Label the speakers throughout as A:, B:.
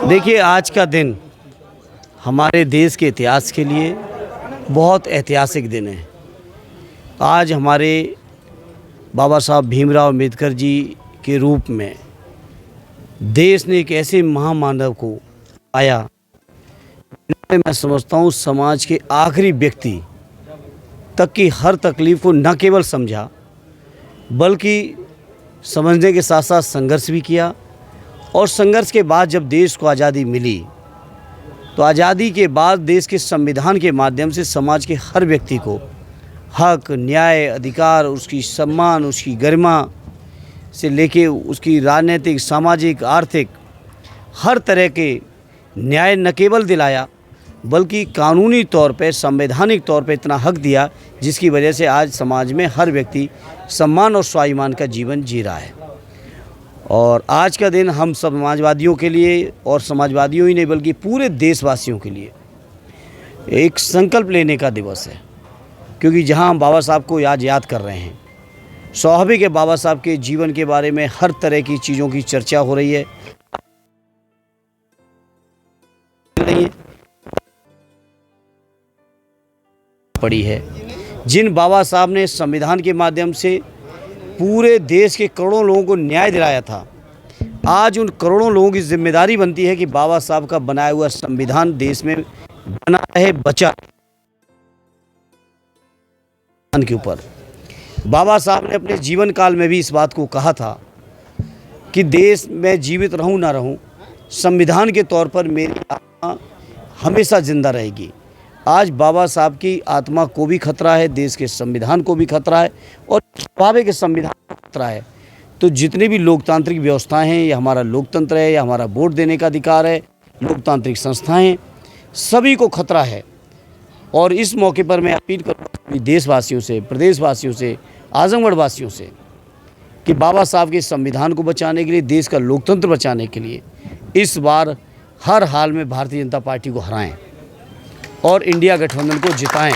A: देखिए, आज का दिन हमारे देश के इतिहास के लिए बहुत ऐतिहासिक दिन है। आज हमारे बाबा साहब भीमराव अम्बेडकर जी के रूप में देश ने एक ऐसे महामानव को पाया, मैं समझता हूँ समाज के आखिरी व्यक्ति तक की हर तकलीफ़ को न केवल समझा बल्कि समझने के साथ साथ संघर्ष भी किया। और संघर्ष के बाद जब देश को आज़ादी मिली तो आज़ादी के बाद देश के संविधान के माध्यम से समाज के हर व्यक्ति को हक, न्याय, अधिकार, उसकी सम्मान, उसकी गरिमा से लेके उसकी राजनीतिक, सामाजिक, आर्थिक हर तरह के न्याय न केवल दिलाया बल्कि कानूनी तौर पे, संवैधानिक तौर पे इतना हक दिया जिसकी वजह से आज समाज में हर व्यक्ति सम्मान और स्वाभिमान का जीवन जी रहा है। और आज का दिन हम समाजवादियों के लिए, और समाजवादियों ही नहीं बल्कि पूरे देशवासियों के लिए एक संकल्प लेने का दिवस है, क्योंकि जहां हम बाबा साहब को आज याद कर रहे हैं, स्वाभाविक है बाबा साहब के जीवन के बारे में हर तरह की चीज़ों की चर्चा हो रही है। पड़ी है जिन बाबा साहब ने संविधान के माध्यम से पूरे देश के करोड़ों लोगों को न्याय दिलाया था, आज उन करोड़ों लोगों की जिम्मेदारी बनती है कि बाबा साहब का बनाया हुआ संविधान देश में बना रहे, बचा के ऊपर। बाबा साहब ने अपने जीवन काल में भी इस बात को कहा था कि देश में जीवित रहूं ना रहूं, संविधान के तौर पर मेरी आत्मा हमेशा जिंदा रहेगी। आज बाबा साहब की आत्मा को भी खतरा है, देश के संविधान को भी खतरा है और स्वाभाविक संविधान को खतरा है। तो जितनी भी लोकतांत्रिक व्यवस्थाएं हैं, या हमारा लोकतंत्र है, या हमारा वोट देने का अधिकार है, लोकतांत्रिक संस्थाएं, सभी को खतरा है। और इस मौके पर मैं अपील करूँगा देशवासियों से, प्रदेशवासियों से, आजमगढ़ वासियों से कि बाबा साहब के संविधान को बचाने के लिए, देश का लोकतंत्र बचाने के लिए इस बार हर हाल में भारतीय जनता पार्टी को हराएं और इंडिया गठबंधन को जिताएं।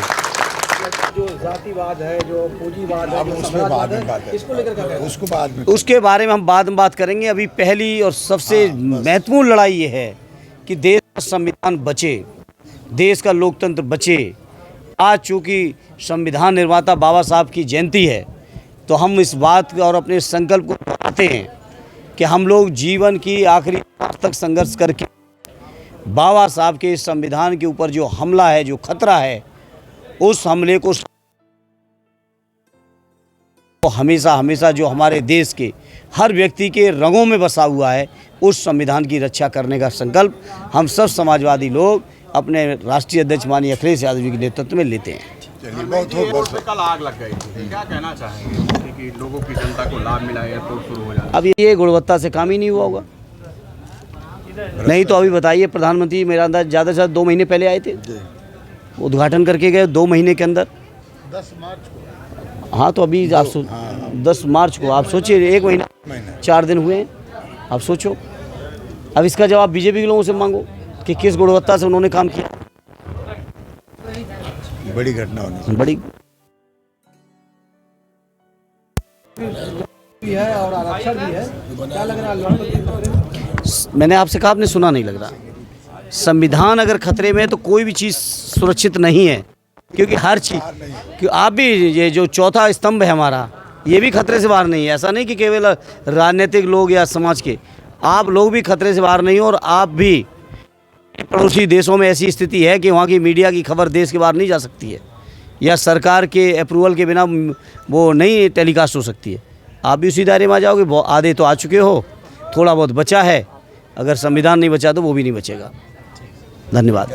B: जो जातिवाद है, जो पूंजीवाद है, इसको लेकर उसको बाद में,
A: उसके बारे में हम बाद में बात करेंगे। अभी पहली और सबसे महत्वपूर्ण लड़ाई ये है कि देश का संविधान बचे, देश का लोकतंत्र बचे। आज चूँकि संविधान निर्माता बाबा साहब की जयंती है तो हम इस बात और अपने संकल्प को दोहराते हैं कि हम लोग जीवन की आखिरी सांस तक संघर्ष करके बाबा साहब के संविधान के ऊपर जो हमला है, जो खतरा है, उस हमले को हमेशा हमेशा जो हमारे देश के हर व्यक्ति के रगों में बसा हुआ है, उस संविधान की रक्षा करने का संकल्प हम सब समाजवादी लोग अपने राष्ट्रीय अध्यक्ष माननीय अखिलेश यादव जी के नेतृत्व में लेते हैं।
C: कल आग लग गई थी, क्या कहना चाहेंगे कि लोगों की जनता को लाभ मिला है तो शुरू हो जाए?
A: अब ये गुणवत्ता से काम ही नहीं हुआ होगा, नहीं तो अभी बताइए, प्रधानमंत्री मेरा अंदाज ज़्यादा से ज़्यादा 2 महीने पहले आए थे, उद्घाटन करके गए 2 महीने के अंदर,
B: 10 मार्च को।
A: हाँ तो अभी आप 10 मार्च को आप सोचिए, 1 महीना 4 दिन हुए हैं। आप सोचो, अब इसका जवाब बीजेपी के लोगों से मांगो कि किस गुणवत्ता से उन्होंने काम किया।
B: बड़ी घटना होनी
A: बड़ी
B: है और आरक्षण भी है, क्या लग रहा है?
A: मैंने आपसे कहा, आपने सुना नहीं लग रहा। संविधान अगर खतरे में है तो कोई भी चीज़ सुरक्षित नहीं है, क्योंकि हर चीज़, कि आप भी ये जो चौथा स्तंभ है हमारा, ये भी खतरे से बाहर नहीं है। ऐसा नहीं कि केवल राजनीतिक लोग या समाज के, आप लोग भी खतरे से बाहर नहीं हो। और आप भी, पड़ोसी देशों में ऐसी स्थिति है कि वहाँ की मीडिया की खबर देश के बाहर नहीं जा सकती है, या सरकार के अप्रूवल के बिना वो नहीं टेलीकास्ट हो सकती है। आप भी उसी दायरे में आ जाओगे। आधे तो आ चुके हो, थोड़ा बहुत बचा है, अगर संविधान नहीं बचा तो वो भी नहीं बचेगा। धन्यवाद।